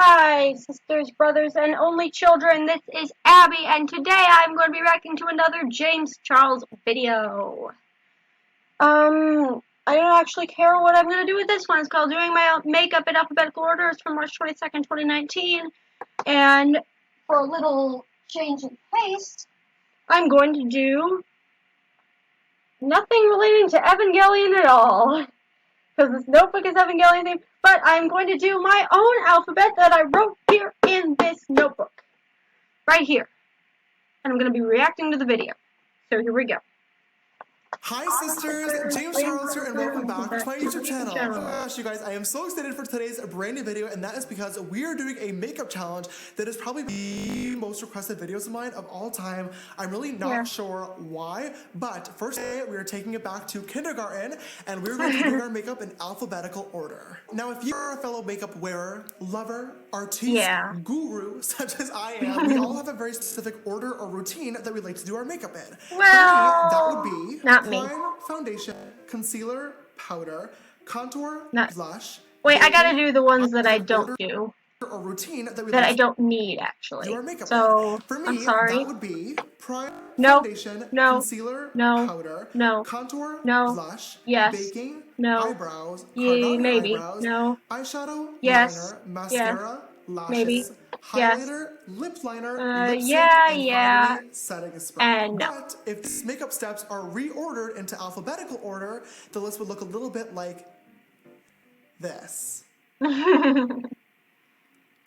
Hi, sisters, brothers, and only children. This is Abby, and today I'm going to be reacting to another James Charles video. I don't actually care what I'm going to do with this one. It's called Doing My Makeup in Alphabetical Order. It's from March 22nd, 2019. And for a little change of pace, I'm going to do nothing relating to Evangelion at all. Because this notebook is Evangelion themed, but I'm going to do my own alphabet that I wrote here in this notebook. Right here. And I'm going to be reacting to the video. So here we go. Hi sisters, James Charles here and welcome back to my YouTube channel. Oh my gosh, you guys, I am so excited for today's brand new video, and that is because we are doing a makeup challenge that is probably the most requested videos of mine of all time. I'm really not sure why, but first we are taking it back to kindergarten and we're going to do our makeup in alphabetical order. Now if you are a fellow makeup wearer, lover, artiste, guru, such as I am, we all have a very specific order or routine that we like to do our makeup in. Well, that would be not me. Prime, foundation, concealer, powder, contour, blush. Wait, I gotta do the ones that I don't do. Or routine that I don't need, actually. Do our makeup so, for me, I'm sorry. that would be prime, foundation, concealer, powder, contour, blush, baking, eyebrows, eyebrows, eyeshadow, liner, mascara, lashes, highlighter, lip liner, lipstick, and finally, setting spray. And but if these makeup steps are reordered into alphabetical order, the list would look a little bit like this.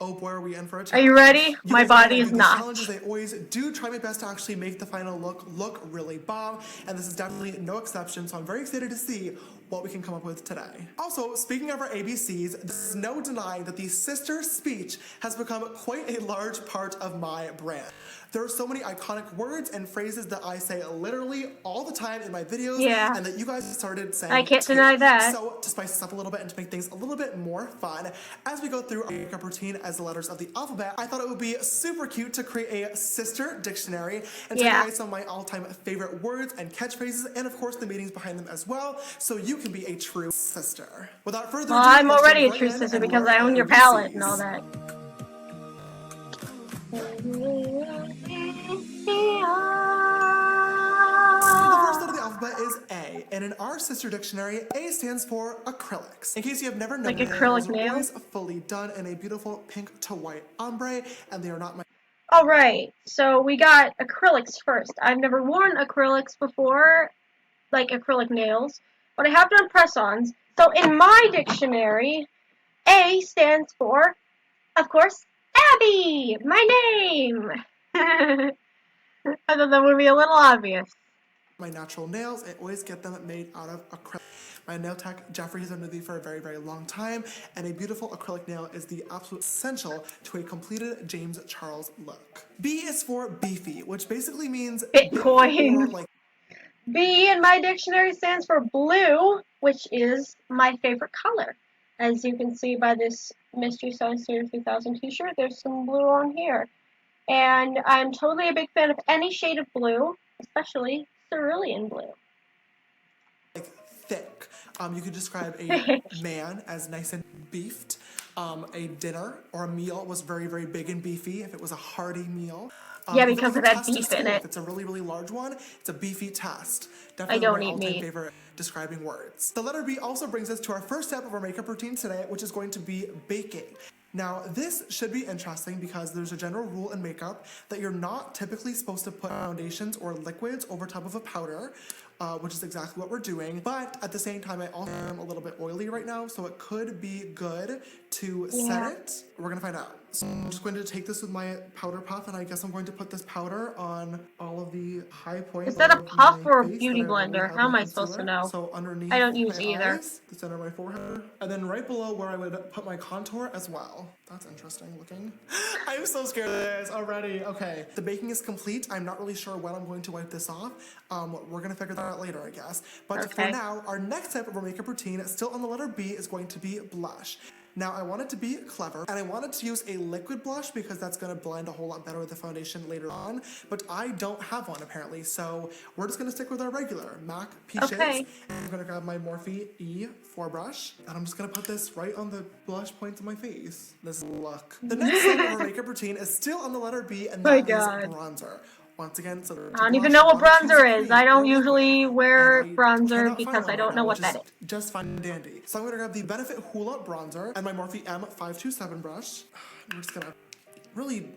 Oh boy, are we in for a challenge. Are you ready? My body is not. Challenges, I always do try my best to actually make the final look really bomb, and this is definitely no exception, so I'm very excited to see what we can come up with today. Also, speaking of our ABCs, there's no denying that the sister speech has become quite a large part of my brand. There are so many iconic words and phrases that I say literally all the time in my videos, and that you guys started saying I can't deny that. So to spice this up a little bit and to make things a little bit more fun, as we go through our makeup routine as the letters of the alphabet, I thought it would be super cute to create a sister dictionary and tell you guys some of my all-time favorite words and catchphrases, and of course the meanings behind them as well, so you can be a true sister. Without further ado, I'm already a true sister because I own your palette and all that. The first letter of the alphabet is A, and in our sister dictionary, A stands for acrylics. In case you have never known, like acrylic nails, always fully done in a beautiful pink to white ombre, and they are not my. Alright, so we got acrylics first. I've never worn acrylics before, like acrylic nails, but I have done press-ons. So in my dictionary, A stands for, of course, Abby, my name. I thought that would be a little obvious. My natural nails, I always get them made out of acrylic. My nail tech, Jeffrey, has been with me for a very, very long time, and a beautiful acrylic nail is the absolute essential to a completed James Charles look. B is for beefy, which basically means Bitcoin. B in my dictionary stands for blue, which is my favorite color. As you can see by this Mystery Science Theater 3000 t-shirt, there's some blue on here. And I'm totally a big fan of any shade of blue, especially cerulean blue. Like thick. You could describe a man as nice and beefed. A dinner or a meal was very, very big and beefy if it was a hearty meal. Because it had beef in it. If it's a really, really large one, it's a beefy test. I Definitely don't my eat all-time meat. favorite describing words. The letter B also brings us to our first step of our makeup routine today, which is going to be baking. Now, this should be interesting because there's a general rule in makeup that you're not typically supposed to put foundations or liquids over top of a powder, which is exactly what we're doing. But at the same time, I also am a little bit oily right now, so it could be good to set it. We're gonna find out. So I'm just going to take this with my powder puff, and I guess I'm going to put this powder on all of the high points. Is that a puff or a beauty blender? How am I supposed to know? So underneath I don't use either. Eyes, the center of my forehead, and then right below where I would put my contour as well. That's interesting looking. I'm so scared of this already. Okay, the baking is complete. I'm not really sure when I'm going to wipe this off. We're gonna figure that out later, I guess. But for now, our next step of our makeup routine, still on the letter B, is going to be blush. Now I want it to be clever, and I wanted to use a liquid blush because that's going to blend a whole lot better with the foundation later on, but I don't have one apparently, so we're just going to stick with our regular MAC Peaches. Okay. I'm going to grab my Morphe E4 brush, and I'm just going to put this right on the blush points of my face. This look. The next step of our makeup routine is still on the letter B, and that is bronzer. Once again, so I don't even know what bronzer is. I don't usually wear bronzer because I don't know what that is. Just fine and dandy. So I'm going to grab the Benefit Hula Bronzer and my Morphe M527 brush. We're just going to really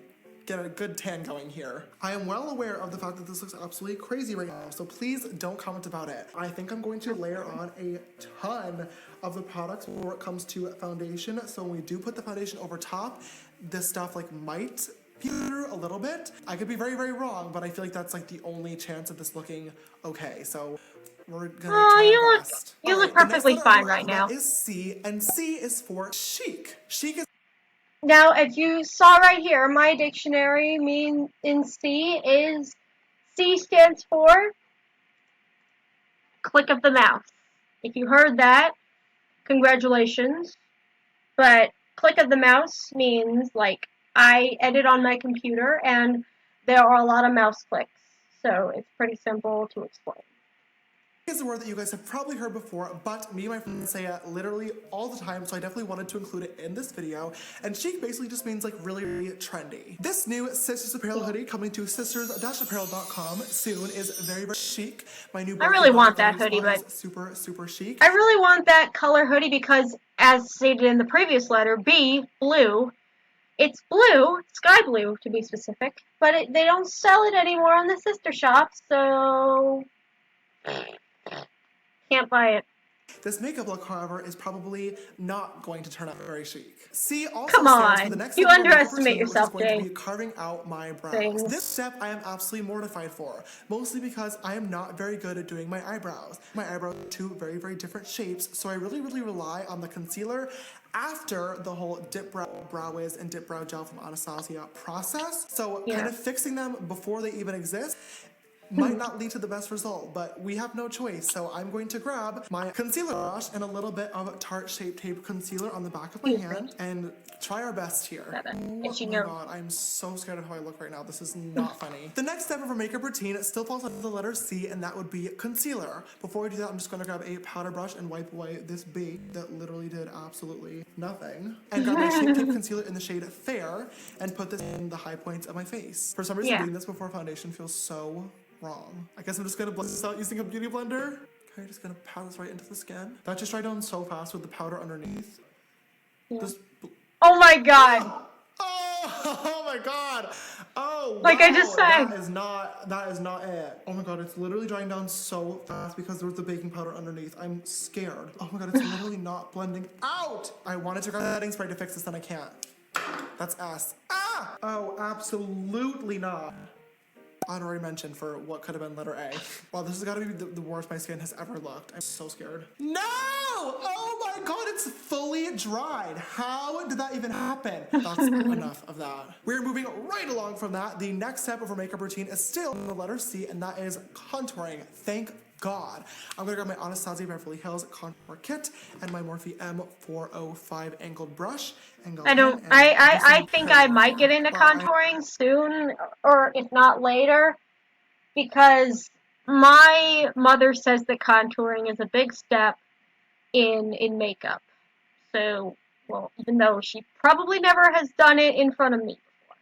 get a good tan going here. I am well aware of the fact that this looks absolutely crazy right now, so please don't comment about it. I think I'm going to layer on a ton of the products before it comes to foundation, so when we do put the foundation over top, this stuff like might through a little bit. I could be very, very wrong, but I feel like that's like the only chance of this looking okay. So we're gonna try our best. You look perfectly fine right now. Is C, and C is for chic. Chic is. Now, as you saw right here, my dictionary mean in C stands for click of the mouse. If you heard that, congratulations. But click of the mouse means like I edit on my computer and there are a lot of mouse clicks. So it's pretty simple to explain. Is a word that you guys have probably heard before, but me and my friends say it literally all the time, so I definitely wanted to include it in this video. And chic basically just means like really, really trendy. This new Sisters Apparel hoodie coming to sisters-apparel.com soon is very, very chic. My new I really want that hoodie, but super, super chic. I really want that color hoodie because, as stated in the previous letter, B, blue. It's blue, sky blue to be specific, but they don't sell it anymore on the sister shop, so can't buy it. This makeup look, however, is probably not going to turn out very chic. C also Come stands for on, the next you step underestimate yourself, which is going Jay. to be carving out my brows. This step I am absolutely mortified for, mostly because I am not very good at doing my eyebrows. My eyebrows are two very, very different shapes, so I really, really rely on the concealer after the whole Dip Brow Wiz and Dip Brow Gel from Anastasia process. So kind of fixing them before they even exist might not lead to the best result, but we have no choice. So I'm going to grab my concealer brush and a little bit of Tarte Shape Tape concealer on the back of my hand and try our best here. Oh my god, I'm so scared of how I look right now. This is not funny. The next step of our makeup routine still falls under the letter C, and that would be concealer. Before we do that, I'm just going to grab a powder brush and wipe away this big that literally did absolutely nothing. And grab my Shape Tape concealer in the shade Fair and put this in the high points of my face. For some reason, doing this before foundation feels so wrong. I guess I'm just gonna blend this out using a beauty blender. Okay, just gonna pat this right into the skin. That just dried down so fast with the powder underneath. Oh my god! Oh my god! Oh, like I just said. That is not it. Oh my god, it's literally drying down so fast because there was the baking powder underneath. I'm scared. Oh my god, it's literally not blending out! I wanted to grab the setting spray to fix this and I can't. That's S. Ah! Oh, absolutely not. Honorary mention for what could have been letter A. Wow, this has got to be the worst my skin has ever looked. I'm so scared. No! Oh my god, it's fully dried. How did that even happen? That's enough of that. We're moving right along from that. The next step of our makeup routine is still the letter C, and that is contouring. Thank God. I'm gonna grab my Anastasia Beverly Hills contour kit and my Morphe M405 angled brush and go I think I might get into contouring soon, or if not later, because my mother says that contouring is a big step in makeup. So, well, even though she probably never has done it in front of me before,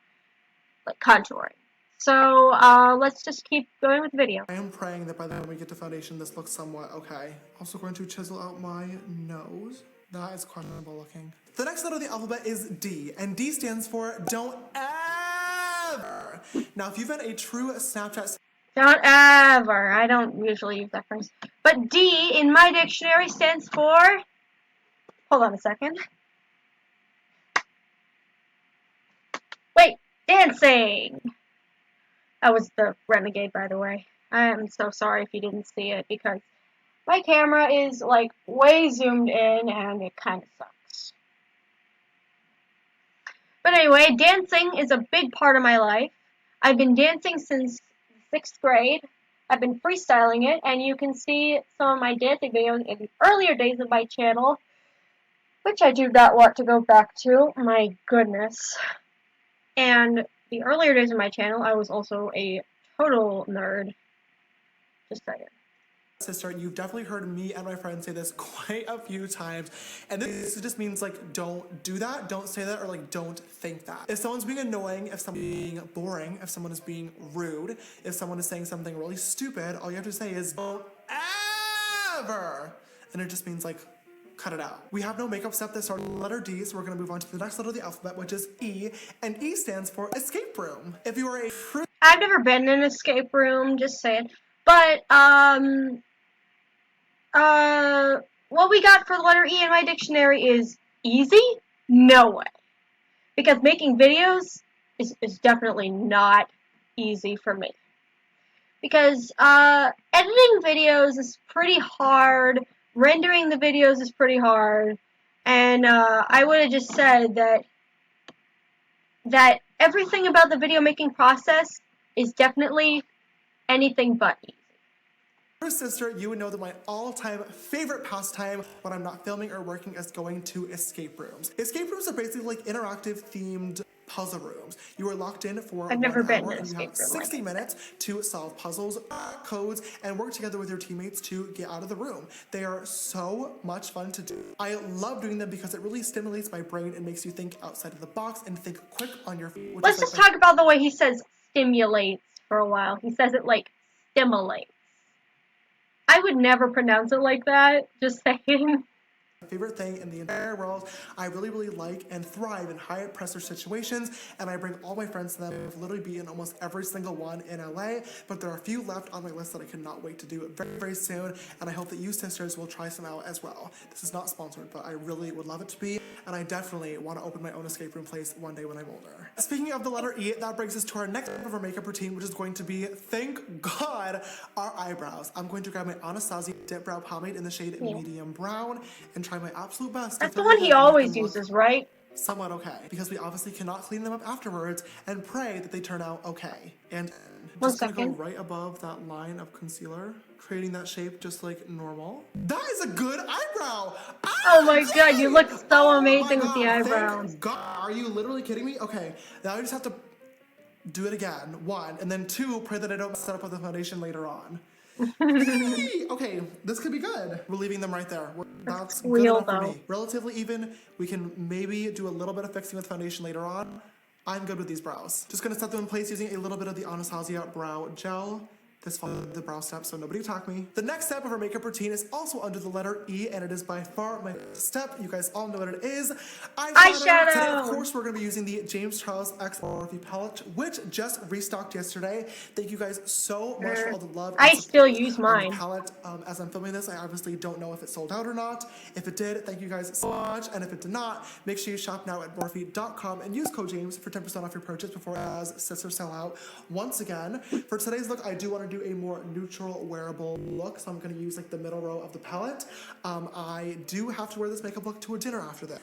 like contouring. So, let's just keep going with the video. I am praying that by the time we get to foundation, this looks somewhat okay. Also going to chisel out my nose. That is questionable looking. The next letter of the alphabet is D, and D stands for don't ever. Now, if you've been a true Snapchat... Don't ever. I don't usually use that phrase. But D in my dictionary stands for... Hold on a second. Wait, dancing. That was the Renegade, by the way. I am so sorry if you didn't see it, because my camera is, like, way zoomed in, and it kind of sucks. But anyway, dancing is a big part of my life. I've been dancing since 6th grade. I've been freestyling it, and you can see some of my dancing videos in the earlier days of my channel. which I do not want to go back to. My goodness. And the earlier days of my channel, I was also a total nerd. Just saying. Sister, you've definitely heard me and my friends say this quite a few times, and this just means like don't do that, don't say that, or like don't think that. If someone's being annoying, if someone's being boring, if someone is being rude, if someone is saying something really stupid, all you have to say is don't ever, and it just means like cut it out. We have no makeup step that starts with the letter D, so we're gonna move on to the next letter of the alphabet, which is E, and E stands for escape room. If you are a I've never been in an escape room, just saying. But, what we got for the letter E in my dictionary is easy? No way. Because making videos is definitely not easy for me. Because, editing videos is pretty hard, rendering the videos is pretty hard, and, I would have just said that everything about the video making process is definitely anything but easy. Sister, you would know that my all-time favorite pastime when I'm not filming or working is going to escape rooms. Escape rooms are basically like interactive themed puzzle rooms. You are locked in for I've 1 never been hour in an and you have escape room 60 like minutes to solve puzzles, codes, and work together with your teammates to get out of the room. They are so much fun to do. I love doing them because it really stimulates my brain and makes you think outside of the box and think quick on your feet. Let's just talk about the way he says stimulates for a while. He says it like stimulates. I would never pronounce it like that, just saying. Favorite thing in the entire world. I really like and thrive in high pressure situations, and I bring all my friends to them. I've literally been in almost every single one in LA, but there are a few left on my list that I cannot wait to do very soon, and I hope that you sisters will try some out as well. This is not sponsored, but I really would love it to be, and I definitely want to open my own escape room place one day when I'm older. Speaking of the letter E, that brings us to our next step of our makeup routine, which is going to be, thank God, our eyebrows. I'm going to grab my Anastasia Dip Brow Pomade in the shade medium brown and try my absolute best to That's the fill one them he in and make always them look uses, right? somewhat okay, because we obviously cannot clean them up afterwards, and pray that they turn out okay. And just gonna go right above that line of concealer, creating that shape just like normal. That is a good eyebrow! Oh my god, you look so Oh amazing my with the God, eyebrows. thank God. Are you literally kidding me? Okay, now I just have to do it again, 1, and then 2, pray that I don't mess it up with the foundation later on. Okay, this could be good. We're leaving them right there. That's good enough for me. Relatively even. We can maybe do a little bit of fixing with foundation later on. I'm good with these brows. Just gonna set them in place using a little bit of the Anastasia Brow Gel. This followed the brow step, so nobody attack me. The next step of our makeup routine is also under the letter E, and it is by far my favorite step. You guys all know what it is. Eyeshadow! Today, of course, we're gonna be using the James Charles X Morphe palette, which just restocked yesterday. Thank you guys so much for all the love and I still use mine. on the palette. As I'm filming this, I obviously don't know if it sold out or not. If it did, thank you guys so much. And if it did not, make sure you shop now at Morphe.com and use code James for 10% off your purchase before as sisters sell out once again. For today's look, I do want to do a more neutral wearable look, so I'm going to use like the middle row of the palette. I do have to wear this makeup look to a dinner after this.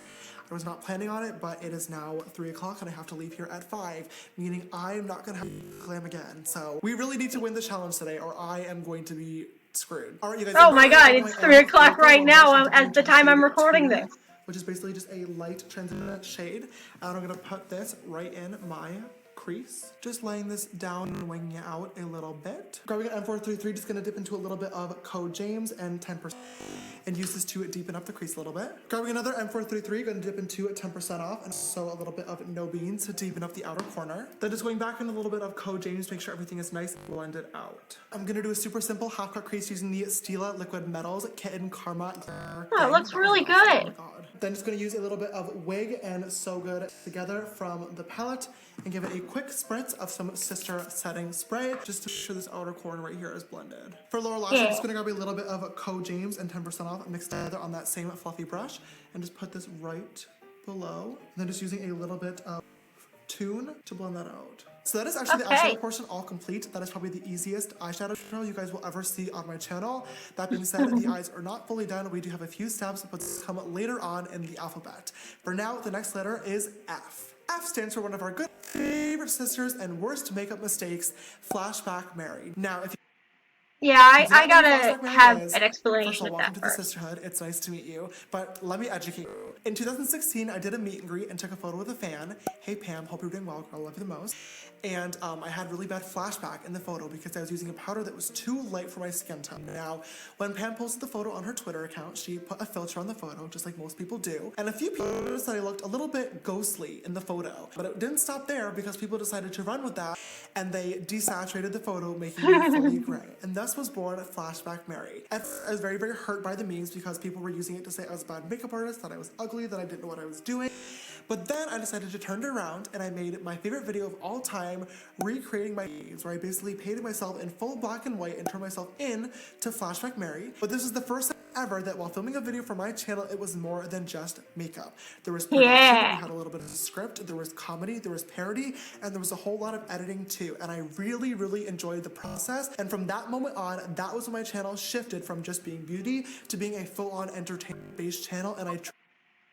I was not planning on it, but it is now 3 o'clock and I have to leave here at 5, meaning I'm not gonna have glam again. So we really need to win the challenge today or I am going to be screwed. All right, you guys. Oh my god, it's 3 o'clock right now at the time I'm recording this. Which is basically just a light translucent shade. And I'm gonna put this right in my crease. Just laying this down and winging it out a little bit. Grabbing an M433, just gonna dip into a little bit of Code James and 10%. And use this to deepen up the crease a little bit. Grabbing another M433, gonna dip into 10% off, and so a little bit of No Beans to deepen up the outer corner. Then just going back in a little bit of Code James to make sure everything is nice and blended out. I'm gonna do a super simple half cut crease using the Stila Liquid Metals Kitten Karma. Oh, it looks really good. Oh my God. Then just gonna use a little bit of Wig and So Good together from the palette and give it a quick spritz of some Sister Setting Spray just to show this outer corner right here is blended. For lower lashes, I'm just gonna grab a little bit of Code James and 10% off mixed together on that same fluffy brush and just put this right below. And then just using a little bit of Tune to blend that out. So that is actually the eyeshadow portion all complete. That is probably the easiest eyeshadow tutorial you guys will ever see on my channel. That being said, the eyes are not fully done. We do have a few steps, but come later on in the alphabet. For now, the next letter is F. F stands for one of our good favorite sisters and worst makeup mistakes, Flashback Mary. Now, if Yeah, Do you I not know who gotta Flashback Mary have is? an First of explanation all, of welcome that to the first. sisterhood. It's nice to meet you. But let me educate you. In 2016, I did a meet and greet and took a photo with a fan. Hey Pam, hope you're doing well. I love you the most. And I had really bad flashback in the photo because I was using a powder that was too light for my skin tone. Now, when Pam posted the photo on her Twitter account, she put a filter on the photo, just like most people do. And a few people noticed that I looked a little bit ghostly in the photo. But it didn't stop there because people decided to run with that and they desaturated the photo, making me fully gray. And thus was born Flashback Mary. I was very, very hurt by the memes because people were using it to say I was a bad makeup artist, that I was ugly, that I didn't know what I was doing. But then I decided to turn it around and I made my favorite video of all time, recreating my memes, where I basically painted myself in full black and white and turned myself in to Flashback Mary. But this is the first time ever that while filming a video for my channel, it was more than just makeup. There was production, we Yeah. had a little bit of script, there was comedy, there was parody, and there was a whole lot of editing too. And I really, really enjoyed the process. And from that moment on, that was when my channel shifted from just being beauty to being a full-on entertainment-based channel. And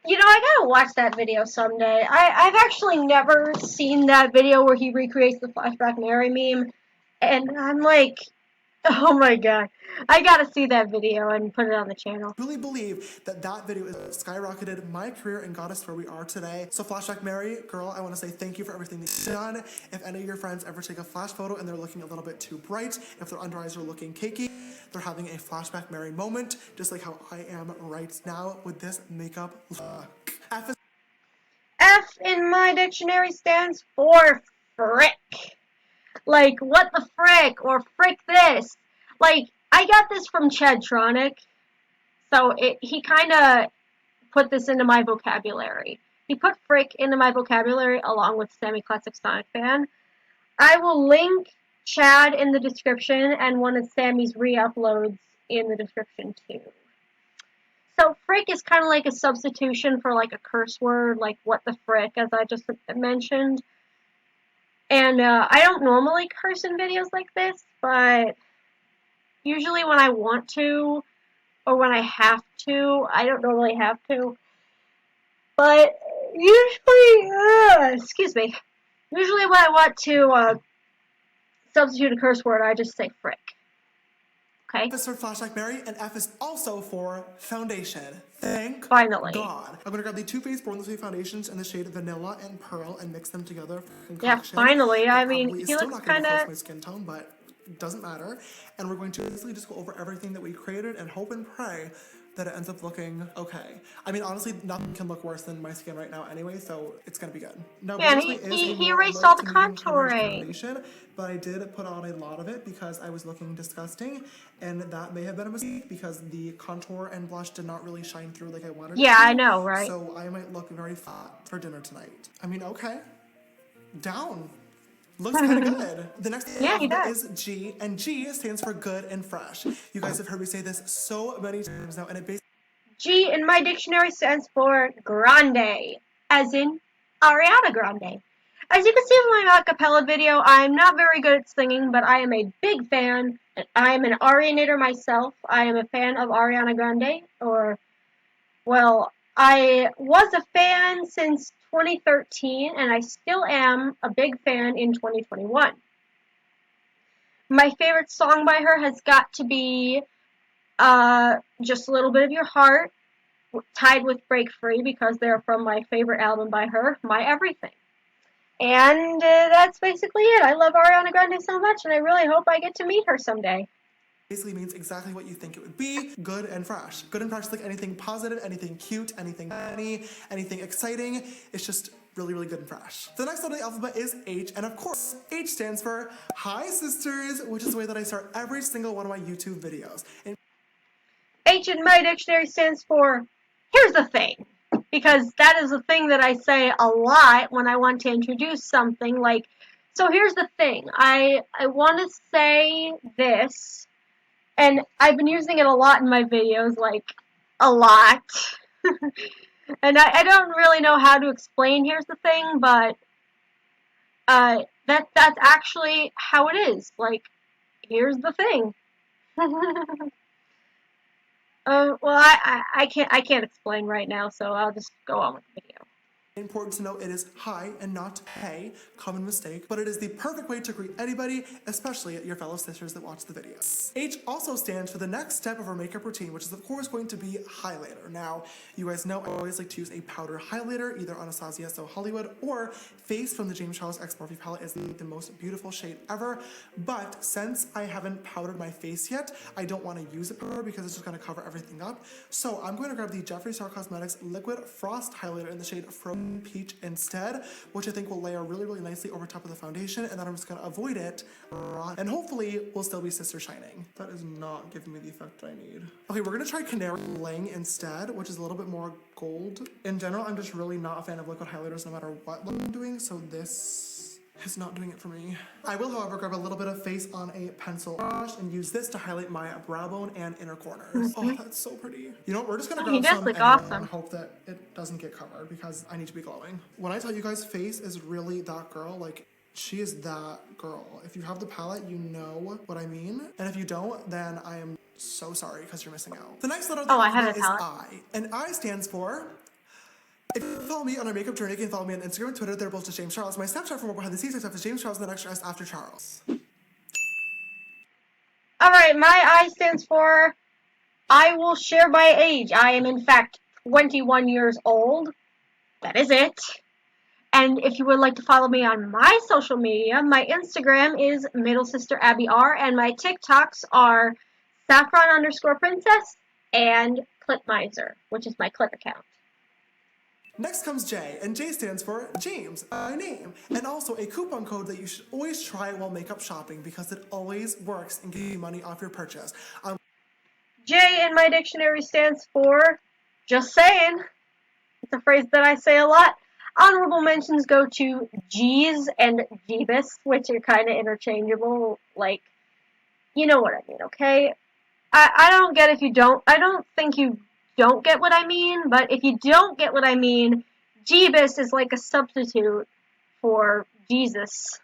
You know, I gotta watch that video someday. I've actually never seen that video where he recreates the Flashback Mary meme, and I'm like, oh my god, I gotta see that video and put it on the channel. really believe that that video has skyrocketed my career and got us where we are today. So Flashback Mary, girl, I want to say thank you for everything that you've done. If any of your friends ever take a flash photo and they're looking a little bit too bright, if their under eyes are looking cakey, they're having a Flashback Mary moment, just like how I am right now with this makeup look. F in my dictionary stands for frick. Like, what the frick? Or frick this. Like, I got this from Chadtronic, so he kind of put this into my vocabulary. He put frick into my vocabulary along with Sammy Classic Sonic Fan. I will link Chad in the description and one of Sammy's re-uploads in the description too. So frick is kind of like a substitution for like a curse word, like what the frick, as I just mentioned. And I don't normally curse in videos like this, but usually when I want to or when I have to, I don't normally have to. But usually, excuse me, usually when I want to substitute a curse word, I just say frick. Okay? F is for Flashback Mary, and F is also for foundation. Thank Finally. God. I'm gonna grab the Too Faced Born This Way foundations in the shade Vanilla and Pearl and mix them together for a Yeah, concoction. finally. I That mean, probably is he still looks not gonna be close to kinda... my skin tone, but it doesn't matter. And we're going to basically just go over everything that we created and hope and pray that it ends up looking okay. I mean, honestly, nothing can look worse than my skin right now anyway, so it's gonna be good. Now, Yeah, Born and This Way is a he more erased light all the to medium coverage contouring. foundation, but I did put on a lot of it because I was looking disgusting, and that may have been a mistake because the contour and blush did not really shine through like I wanted Yeah, it to. I know, right? So I might look very fat for dinner tonight. I mean, okay. Down. Looks kind of good. The next Yeah, he alphabet does. is G, and G stands for good and fresh. You guys have heard me say this so many times now, and it basically G in my dictionary stands for grande, as in Ariana Grande. As you can see from my acapella video, I'm not very good at singing, but I am a big fan. I am an Arianator myself. I am a fan of Ariana Grande, or, well, I was a fan since 2013, and I still am a big fan in 2021. My favorite song by her has got to be Just a Little Bit of Your Heart, tied with Break Free because they're from my favorite album by her, My Everything. And that's basically it. I love Ariana Grande so much, and I really hope I get to meet her someday. basically means exactly what you think it would be. Good and fresh. Good and fresh is like anything positive, anything cute, anything funny, anything exciting. It's just really, really good and fresh. The next letter of the alphabet is H, and of course, H stands for Hi Sisters, which is the way that I start every single one of my YouTube videos. And H in my dictionary stands for Here's the Thing. Because that is a thing that I say a lot when I want to introduce something. Like, so here's the thing. I want to say this, and I've been using it a lot in my videos, like, a lot. And I don't really know how to explain here's the thing, but that's actually how it is. Like, here's the thing. Well, I can't explain right now, so I'll just go on with the video. Important to note, it is hi and not hey, common mistake, but it is the perfect way to greet anybody, especially your fellow sisters that watch the videos. H also stands for the next step of our makeup routine, which is of course going to be highlighter. Now, you guys know I always like to use a powder highlighter, either Anastasia So Hollywood or Face from the James Charles X Morphe palette is the most beautiful shade ever, but since I haven't powdered my face yet, I don't want to use a powder because it's just going to cover everything up. So I'm going to grab the Jeffree Star Cosmetics Liquid Frost Highlighter in the shade Frozen Peach instead, which I think will layer really nicely over top of the foundation, and then I'm just going to avoid it, and hopefully will still be sister shining. That is not giving me the effect I need. Okay, we're going to try Canary Bling instead, which is a little bit more gold. In general, I'm just really not a fan of liquid highlighters no matter what I'm doing, so this is not doing it for me. I will, however, grab a little bit of face on a pencil brush and use this to highlight my brow bone and inner corners. Oh, that's so pretty. You know what, we're just gonna grab some anyway and hope that it doesn't get covered because I need to be glowing. When I tell you guys face is really that girl, like, she is that girl. If you have the palette, you know what I mean. And if you don't, then I am so sorry because you're missing out. The next letter of the alphabet is I. And I stands for... If you follow me on our makeup journey, you can follow me on Instagram and Twitter. They're both just James Charles. My Snapchat for more behind the scenes stuff is James Charles and the next S after Charles. Alright, my I stands for I will share my age. I am in fact 21 years old. That is it. And if you would like to follow me on my social media, my Instagram is Middle Sister Abby R, and my TikToks are Saffron_Princess and Clipmiser, which is my clip account. Next comes J, and J stands for James, my name, and also a coupon code that you should always try while makeup shopping because it always works and gives you money off your purchase. J in my dictionary stands for just saying. It's a phrase that I say a lot. Honorable mentions go to G's and Jeebus, which are kind of interchangeable. Like, you know what I mean, okay? I don't get if you don't. I don't think you don't get what I mean, but if you don't get what I mean, Jeebus is like a substitute for Jesus.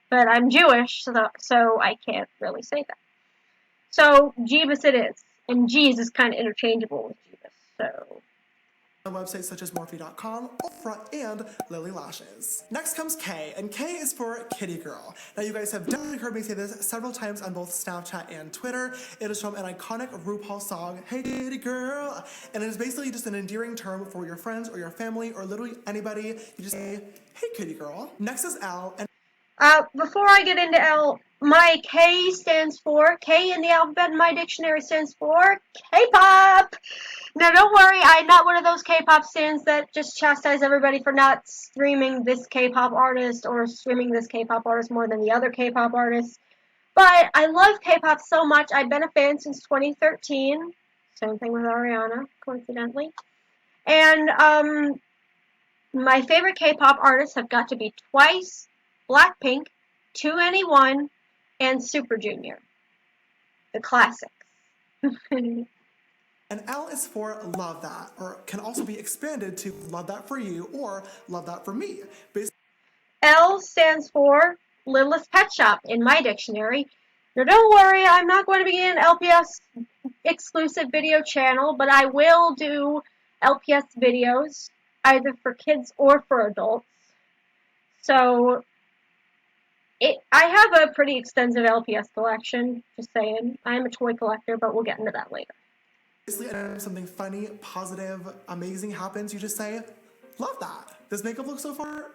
But I'm Jewish, so I can't really say that. So, Jeebus it is. And G's is kind of interchangeable with Jeebus, so... On websites such as Morphe.com, Oprah, and Lily Lashes. Next comes K, and K is for Kitty Girl. Now you guys have definitely heard me say this several times on both Snapchat and Twitter. It is from an iconic RuPaul song, Hey Kitty Girl, and it is basically just an endearing term for your friends or your family or literally anybody. You just say, hey Kitty Girl. Next is L, and before I get into L, my K stands for, K in the alphabet in my dictionary stands for K-pop! Now don't worry, I'm not one of those K-pop stans that just chastise everybody for not streaming this K-pop artist or streaming this K-pop artist more than the other K-pop artists. But I love K-pop so much, I've been a fan since 2013. Same thing with Ariana, coincidentally. And, my favorite K-pop artists have got to be Twice, Blackpink, 2NE1, and Super Junior. The classics. And L is for Love That, or can also be expanded to Love That For You or Love That For Me. L stands for Littlest Pet Shop in my dictionary. Now don't worry, I'm not going to be an LPS exclusive video channel, but I will do LPS videos, either for kids or for adults. So, I have a pretty extensive LPS collection, just saying. I'm a toy collector, but we'll get into that later. Basically, anytime something funny, positive, amazing happens, you just say, love that. This makeup look so far?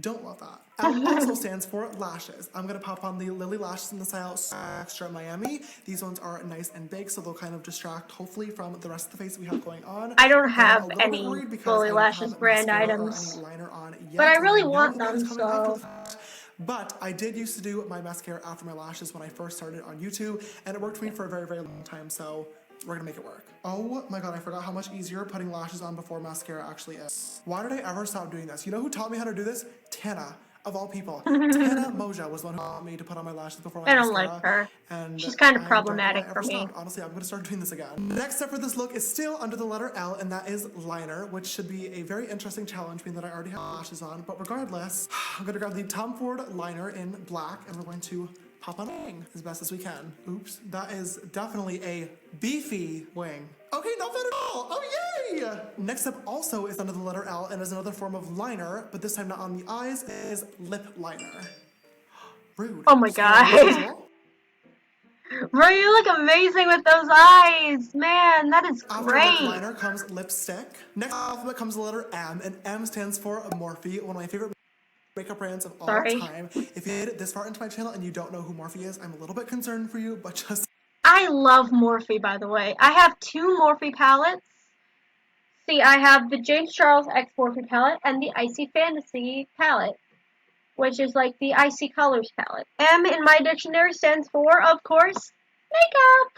Don't love that. L also stands for lashes. I'm going to pop on the Lily Lashes in the style Extra Miami. These ones are nice and big, so they'll kind of distract, hopefully, from the rest of the face we have going on. I don't have any Lily Lashes brand items, but I really want them, so... But I did used to do my mascara after my lashes when I first started on YouTube, and it worked for me for a very long time, so we're gonna make it work. Oh my god, I forgot how much easier putting lashes on before mascara actually is. Why did I ever stop doing this? You know who taught me how to do this? Tana, of all people. Tana Moja was the one who taught me to put on my lashes before my mascara. I don't like her. And she's kind of problematic for me. Stopped. Honestly, I'm gonna start doing this again. Next step for this look is still under the letter L, and that is liner, which should be a very interesting challenge, being that I already have lashes on. But regardless, I'm gonna grab the Tom Ford liner in black, and we're going to pop on a wing as best as we can. Oops, that is definitely a beefy wing. Okay, not bad at all. Oh yay! Yay! Next up also is under the letter L and is another form of liner, but this time not on the eyes, is lip liner. Rude. Oh my So, as god. usual, Bro, you look amazing with those eyes. Man, that is after lip great. liner comes lipstick. Next alphabet comes the letter M, and M stands for Morphe, one of my favorite makeup brands of all Sorry. time. If you made it this far into my channel and you don't know who Morphe is, I'm a little bit concerned for you, but just... I love Morphe, by the way. I have 2 Morphe palettes. See, I have the James Charles X Morphe palette and the Icy Fantasy palette, which is like the Icy Colors palette. M in my dictionary stands for, of course, makeup.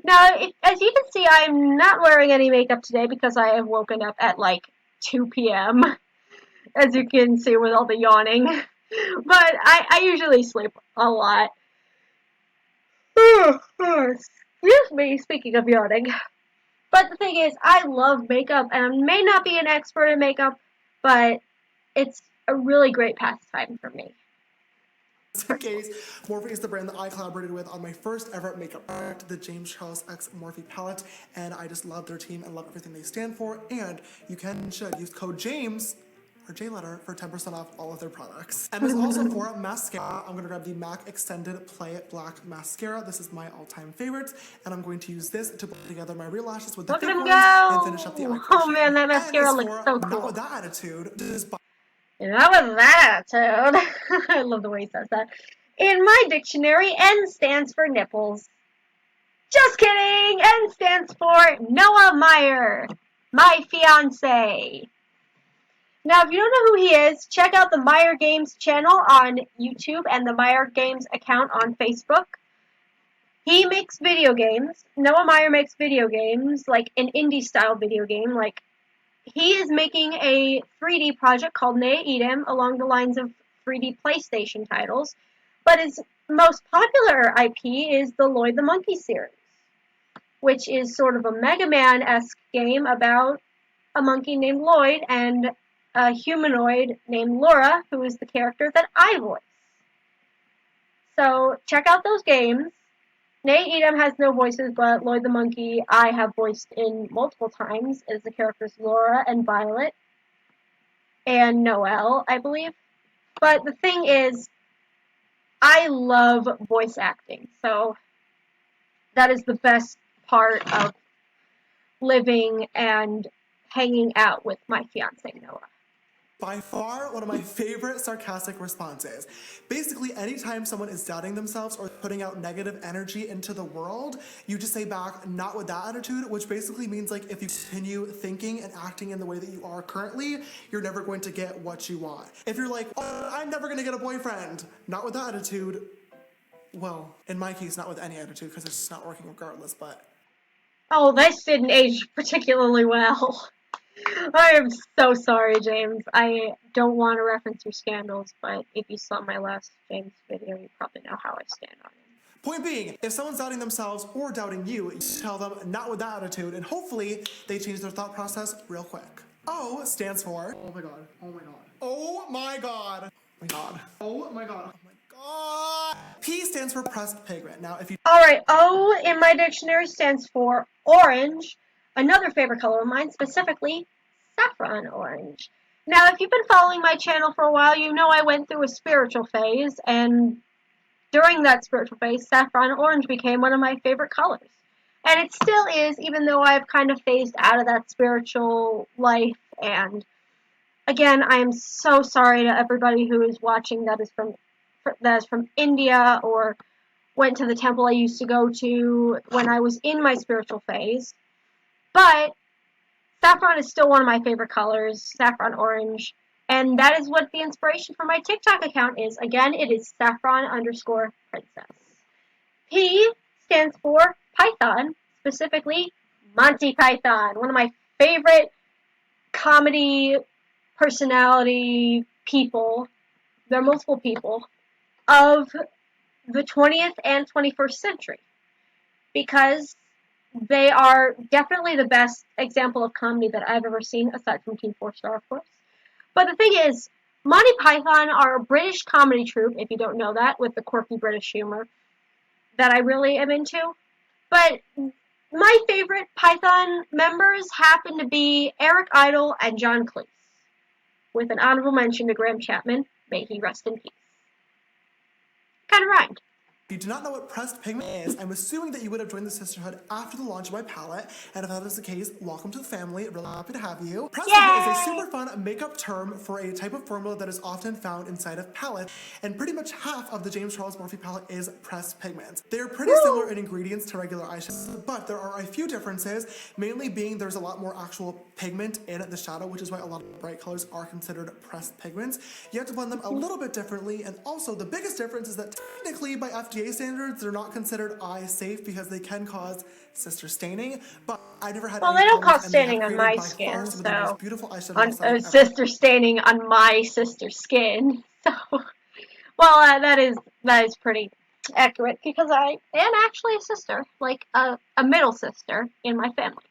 Now, as you can see, I'm not wearing any makeup today because I have woken up at like 2 p.m., as you can see with all the yawning. But I usually sleep a lot. Excuse me, speaking of yawning. But the thing is, I love makeup, and I may not be an expert in makeup, but it's a really great pastime for me. in case, Morphe is the brand that I collaborated with on my first ever makeup product, the James Charles X Morphe palette, and I just love their team and love everything they stand for, and you should use code JAMES, or J letter, for 10% off all of their products. And there's also for mascara, I'm gonna grab the MAC Extended Play Black Mascara. This is my all-time favorite, and I'm going to use this to put together my real lashes with the Look thick at him ones go! and finish up the eye. Oh man, that And mascara as looks for so Not cool. With That Attitude, this is by That was that attitude. I love the way he says that. In my dictionary, N stands for nipples. Just kidding! N stands for Noah Meyer, my fiance. Now, if you don't know who he is, check out the Meyer Games channel on YouTube and the Meyer Games account on Facebook. He makes video games. Noah Meyer makes video games, like an indie-style video game. Like, he is making a 3D project called Nea Edom along the lines of 3D PlayStation titles. But his most popular IP is the Lloyd the Monkey series, which is sort of a Mega Man-esque game about a monkey named Lloyd and a humanoid named Laura, who is the character that I voice. So check out those games. Nate Edom has no voices, but Lloyd the Monkey I have voiced in multiple times as the characters Laura and Violet and Noelle, I believe. But the thing is, I love voice acting, so that is the best part of living and hanging out with my fiance Noah. by far one of my favorite sarcastic responses. Basically, anytime someone is doubting themselves or putting out negative energy into the world, you just say back, not with that attitude, which basically means like if you continue thinking and acting in the way that you are currently, you're never going to get what you want. If you're like, oh, I'm never gonna get a boyfriend, not with that attitude, well, in my case, not with any attitude because it's just not working regardless, but... Oh, this didn't age particularly well. I am so sorry, James. I don't want to reference your scandals, but if you saw my last James video, you probably know how I stand on him. Point being, if someone's doubting themselves or doubting you, you tell them not with that attitude, and hopefully they change their thought process real quick. O stands for, oh my god, oh my god, oh my god, oh my god, oh my god, oh my god. P stands for pressed pigment. Now, if you... Alright, O in my dictionary stands for orange, another favorite color of mine, specifically saffron orange. Now, if you've been following my channel for a while, you know I went through a spiritual phase, and during that spiritual phase, saffron orange became one of my favorite colors. And it still is, even though I've kind of phased out of that spiritual life. And again, I am so sorry to everybody who is watching that is from India or went to the temple I used to go to when I was in my spiritual phase. But saffron is still one of my favorite colors, saffron orange. And that is what the inspiration for my TikTok account is. Again, it is saffron_princess. P stands for Python, specifically Monty Python, one of my favorite comedy personality people. There are multiple people of the 20th and 21st century, because they are definitely the best example of comedy that I've ever seen, aside from Team 4 Star, of course. But the thing is, Monty Python are a British comedy troupe, if you don't know that, with the quirky British humor that I really am into. But my favorite Python members happen to be Eric Idle and John Cleese, with an honorable mention to Graham Chapman. May he rest in peace. Kind of rhymed. If you do not know what pressed pigment is, I'm assuming that you would have joined the sisterhood after the launch of my palette, and if that is the case, welcome to the family. Really happy to have you. Pressed pigment is a super fun makeup term for a type of formula that is often found inside of palettes, and pretty much half of the James Charles Morphe palette is pressed pigment. They're pretty similar in ingredients to regular eyeshadows, but there are a few differences, mainly being there's a lot more actual pigment in the shadow, which is why a lot of bright colors are considered pressed pigments. You have to blend them a little bit differently, and also the biggest difference is that technically by FDA standards, they're not considered eye safe because they can cause sister staining, but I never had Well, any they don't problems, cause and they have staining on created my by skin, far some of the most so beautiful eyeshadow on looks I've ever. sister staining on my sister's skin. So, well, that is pretty accurate because I am actually a sister, like a middle sister in my family.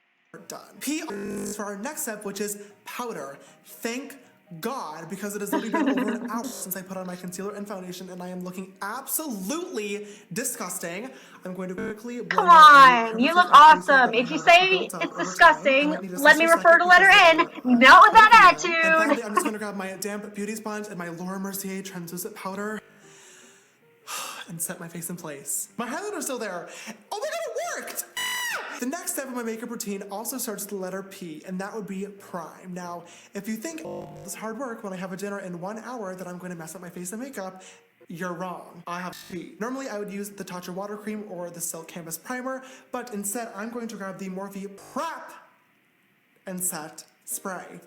Done. P for our next step, which is powder. Thank God, because it has literally been over an hour since I put on my concealer and foundation, and I am looking absolutely disgusting. I'm going to quickly blend Come out on, you look awesome. If you say it's disgusting, let me refer to letter N, not with that attitude. And finally, I'm just going to grab my damp beauty sponge and my Laura Mercier translucent powder and set my face in place. My highlighter's still there. Oh my God, it worked! The next step of my makeup routine also starts with the letter P, and that would be prime. Now, if you think it's hard work when I have a dinner in 1 hour that I'm going to mess up my face and makeup, you're wrong. I have P. Normally, I would use the Tatcha Water Cream or the Silk Canvas Primer, but instead, I'm going to grab the Morphe Prep and Set Spray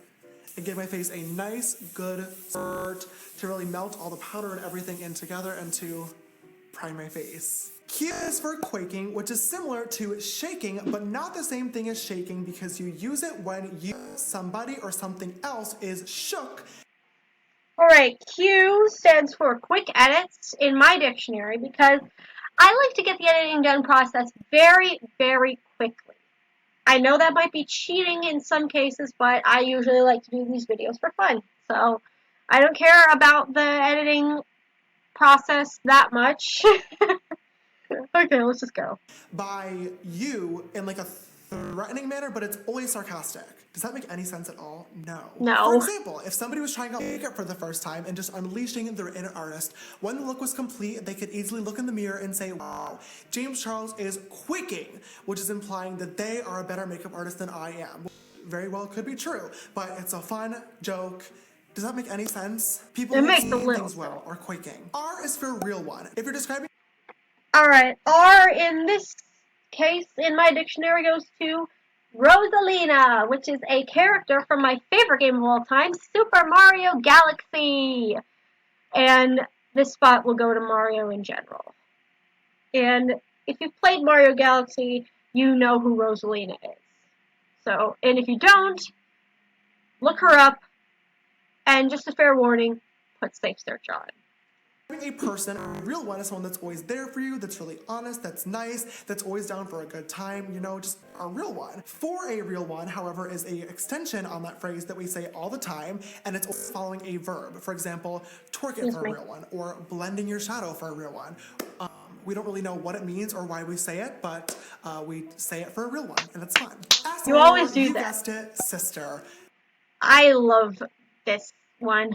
and give my face a nice, good start to really melt all the powder and everything in together and to prime my face. Q is for quaking, which is similar to shaking, but not the same thing as shaking because you use it when somebody or something else is shook. Alright, Q stands for quick edits in my dictionary because I like to get the editing done process very, very quickly. I know that might be cheating in some cases, but I usually like to do these videos for fun. So I don't care about the editing process that much. Okay, let's just go. By you in like a threatening manner, but it's always sarcastic. Does that make any sense at all? No. No. For example, if somebody was trying out makeup for the first time and just unleashing their inner artist, when the look was complete, they could easily look in the mirror and say, wow, James Charles is quaking, which is implying that they are a better makeup artist than I am. Very well could be true, but it's a fun joke. Does that make any sense? People who see things well are quaking. R is for real one. If you're describing... Alright, R in this case in my dictionary goes to Rosalina, which is a character from my favorite game of all time, Super Mario Galaxy. And this spot will go to Mario in general. And if you've played Mario Galaxy, you know who Rosalina is. So, and if you don't, look her up, and just a fair warning, put safe search on. A person, a real one, is someone that's always there for you, that's really honest, that's nice, that's always down for a good time, you know, just a real one. For a real one, however, is a extension on that phrase that we say all the time, and it's always following a verb. For example, twerk it for a real one, or blending your shadow for a real one. We don't really know what it means or why we say it, but we say it for a real one, and it's fun. You always do that. You guessed it, sister. I love this one.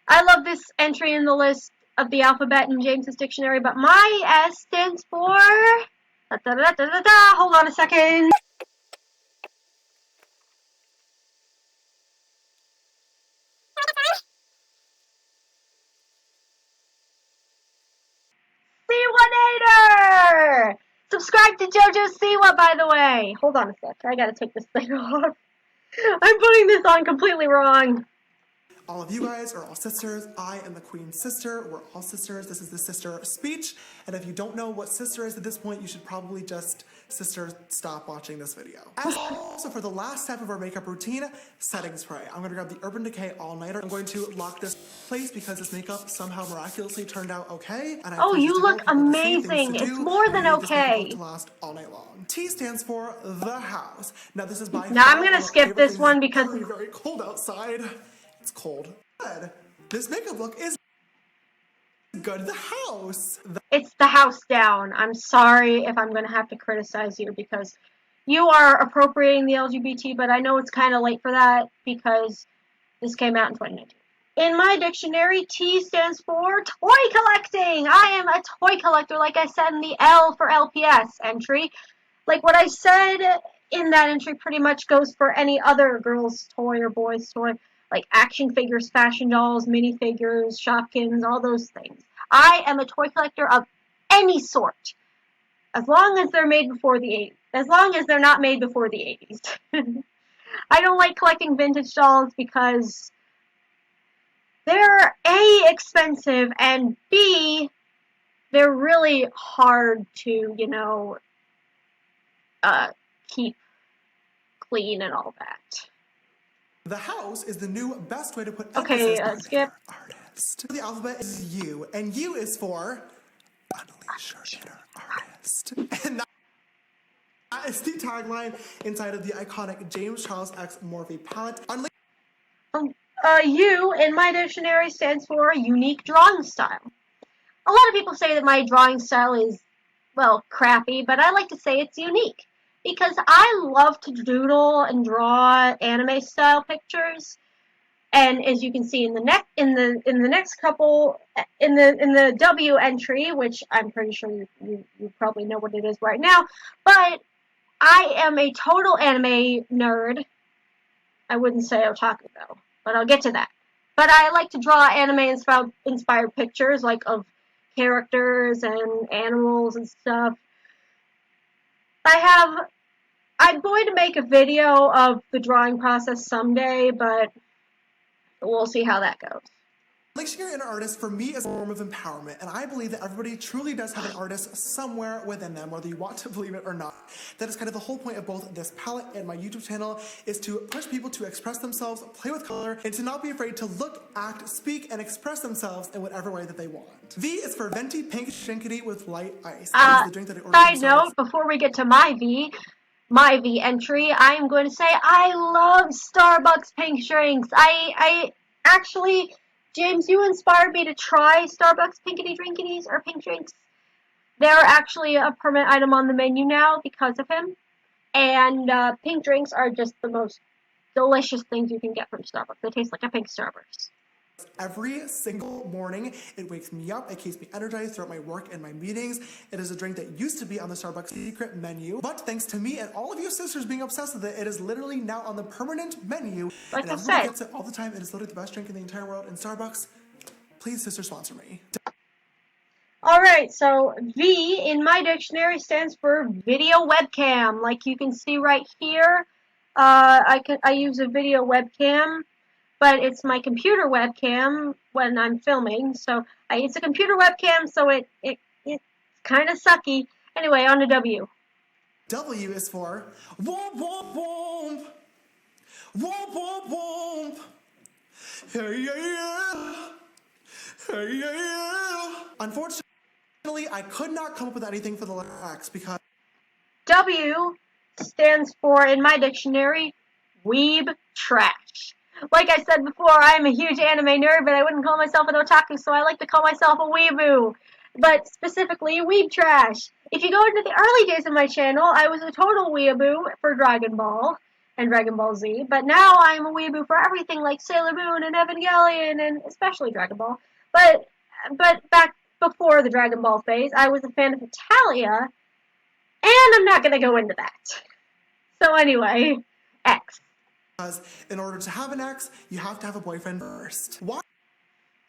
I love this entry in the list of the alphabet in James's dictionary, but my S stands for... Hold on a second. Siwa-nator! Subscribe to JoJo Siwa, by the way. Hold on a sec. I gotta take this thing off. I'm putting this on completely wrong. All of you guys are all sisters. I am the queen's sister. We're all sisters. This is the sister speech. And if you don't know what sister is at this point, you should probably just, sister, stop watching this video. Also, for the last step of our makeup routine, setting spray. I'm going to grab the Urban Decay All-Nighter. I'm going to lock this place because this makeup somehow miraculously turned out okay. And oh, you look amazing. It's more than okay. To last all night long. T stands for the house. Now this is by... Now I'm going to skip this one because... It's very, very cold outside. It's cold. Good. This makeup look is good. The house. It's the house down. I'm sorry if I'm going to have to criticize you because you are appropriating the LGBT, but I know it's kind of late for that because this came out in 2019. In my dictionary, T stands for toy collecting. I am a toy collector, like I said in the L for LPS entry. Like what I said in that entry pretty much goes for any other girl's toy or boy's toy, like action figures, fashion dolls, minifigures, Shopkins, all those things. I am a toy collector of any sort, as long as they're made before the 80s. As long as they're not made before the 80s. I don't like collecting vintage dolls because they're A, expensive, and B, they're really hard to, keep clean and all that. The house is the new best way to put Okay, emphasis on skip. artist. The alphabet is U, and U is for unleash your inner artist. And that is the tagline inside of the iconic James Charles X Morphe palette. U in my dictionary stands for unique drawing style. A lot of people say that my drawing style is, well, crappy, but I like to say it's unique because I love to doodle and draw anime style pictures. And as you can see in the next couple in the W entry, which I'm pretty sure you probably know what it is right now, but I am a total anime nerd. I wouldn't say otaku though, but I'll get to that. But I like to draw anime inspired pictures, like of characters and animals and stuff. I'm going to make a video of the drawing process someday, but we'll see how that goes. Unleashing your inner artist, for me, is a form of empowerment, and I believe that everybody truly does have an artist somewhere within them, whether you want to believe it or not. That is kind of the whole point of both this palette and my YouTube channel, is to push people to express themselves, play with color, and to not be afraid to look, act, speak, and express themselves in whatever way that they want. V is for venti pink drinkity with light ice. That is the drink that I ordered. Side note, before we get to my V entry, I'm going to say I love Starbucks pink drinks. I actually, James, you inspired me to try Starbucks pinkity drinkities or pink drinks. They're actually a permanent item on the menu now because of him. And pink drinks are just the most delicious things you can get from Starbucks. They taste like a pink Starburst. Every single morning, it wakes me up, it keeps me energized throughout my work and my meetings. It is a drink that used to be on the Starbucks secret menu, but thanks to me and all of you sisters being obsessed with it, it is literally now on the permanent menu. Like and I everybody said, gets it all the time. It is literally the best drink in the entire world. And Starbucks, please, sister, sponsor me. Alright, so V in my dictionary stands for video webcam. Like you can see right here, I use a video webcam, but it's my computer webcam when I'm filming. So it's a computer webcam, so it's kind of sucky. Anyway, on to W. W is for womp womp womp. Womp womp womp. Hey yeah yeah. Hey yeah yeah. Unfortunately, I could not come up with anything for the letter X because W stands for, in my dictionary, weeb trash. Like I said before, I'm a huge anime nerd, but I wouldn't call myself an otaku, so I like to call myself a weeboo. But specifically, weeb trash. If you go into the early days of my channel, I was a total weeaboo for Dragon Ball and Dragon Ball Z, but now I'm a weeaboo for everything like Sailor Moon and Evangelion, and especially Dragon Ball. But back before the Dragon Ball phase, I was a fan of Italia, and I'm not going to go into that. So anyway, X. because in order to have an ex, you have to have a boyfriend first. Why?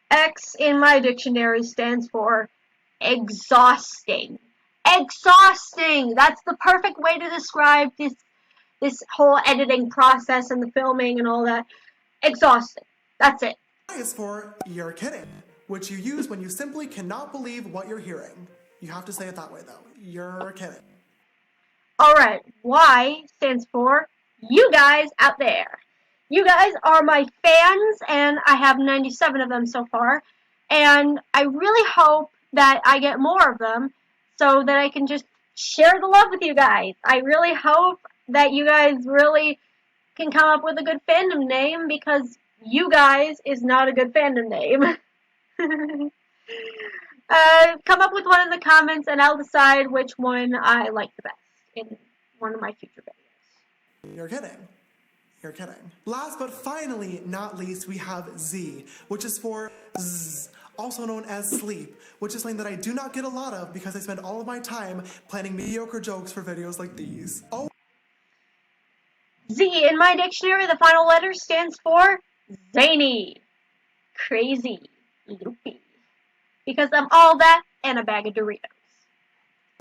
X in my dictionary stands for exhausting. Exhausting! That's the perfect way to describe this whole editing process and the filming and all that. Exhausting. That's it. Y is for you're kidding, which you use when you simply cannot believe what you're hearing. You have to say it that way though. You're kidding. Alright, Y stands for you guys out there. You guys are my fans, and I have 97 of them so far, and I really hope that I get more of them so that I can just share the love with you guys. I really hope that you guys really can come up with a good fandom name, because you guys is not a good fandom name. Come up with one in the comments, and I'll decide which one I like the best in one of my future videos. You're kidding. You're kidding. Last but finally not least, we have Z, which is for Z, also known as sleep, which is something that I do not get a lot of because I spend all of my time planning mediocre jokes for videos like these. Oh. Z in my dictionary, the final letter stands for zany, crazy, loopy. Because I'm all that and a bag of Doritos.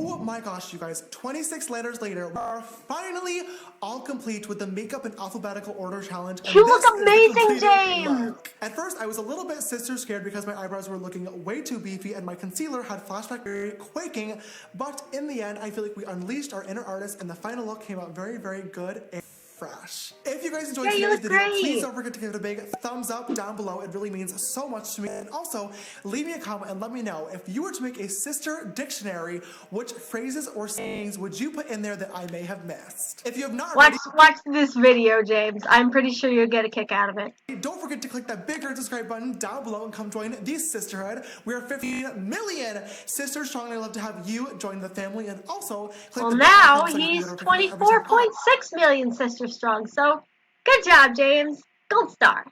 Oh my gosh, you guys, 26 letters later, we are finally all complete with the makeup in alphabetical order challenge. You look amazing, James! At first, I was a little bit sister scared because my eyebrows were looking way too beefy and my concealer had flashback very quaking, but in the end, I feel like we unleashed our inner artist and the final look came out very, very good and fresh. If you guys enjoyed today's video, please don't forget to give it a big thumbs up down below. It really means so much to me. And also, leave me a comment and let me know if you were to make a sister dictionary, which phrases or sayings would you put in there that I may have missed? If you have not already, watch this video, James. I'm pretty sure you'll get a kick out of it. Don't forget to click that big red subscribe button down below and come join the sisterhood. We are 15 million sisters strong, and I'd love to have you join the family. And also, click well, now he's 24.6 million sisters strong, so good job, James. Gold star.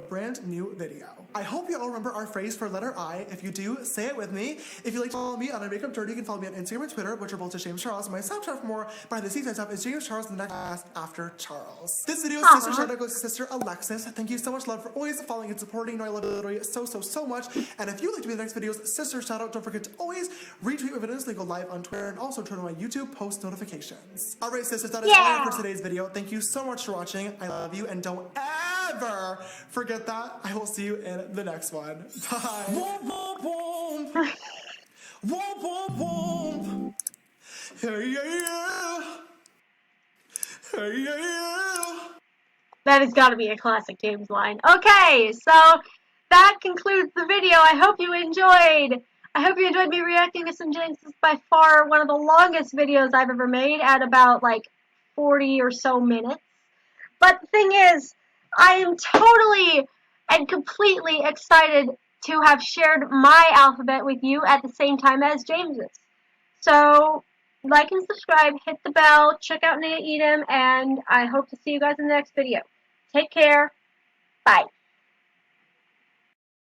Brand new video. I hope you all remember our phrase for letter I. If you do, say it with me. If you'd like to follow me on our makeup journey, you can follow me on Instagram and Twitter, which are both to James Charles. My Snapchat for more behind the scenes stuff is James Charles, the next class after Charles. This video's sister shout out goes to Sister Alexis. Thank you so much, love, for always following and supporting. I love you literally so much. And if you'd like to be the next video's sister shout out, don't forget to always retweet my videos. They go live on Twitter and also turn on my YouTube post notifications. Alright, sisters, that is all I have for today's video. Thank you so much for watching. I love you, and don't ever forget that. I will see you in the next one. Bye. Boom, boom, boom. Boom, boom, boom. Hey, yeah, yeah. Hey, yeah, yeah. That has got to be a classic James line. Okay, so that concludes the video. I hope you enjoyed. I hope you enjoyed me reacting to some James. This is by far one of the longest videos I've ever made at about like 40 or so minutes. But the thing is, I am totally and completely excited to have shared my alphabet with you at the same time as James's. So, like and subscribe, hit the bell, check out Nate Edom, and I hope to see you guys in the next video. Take care. Bye.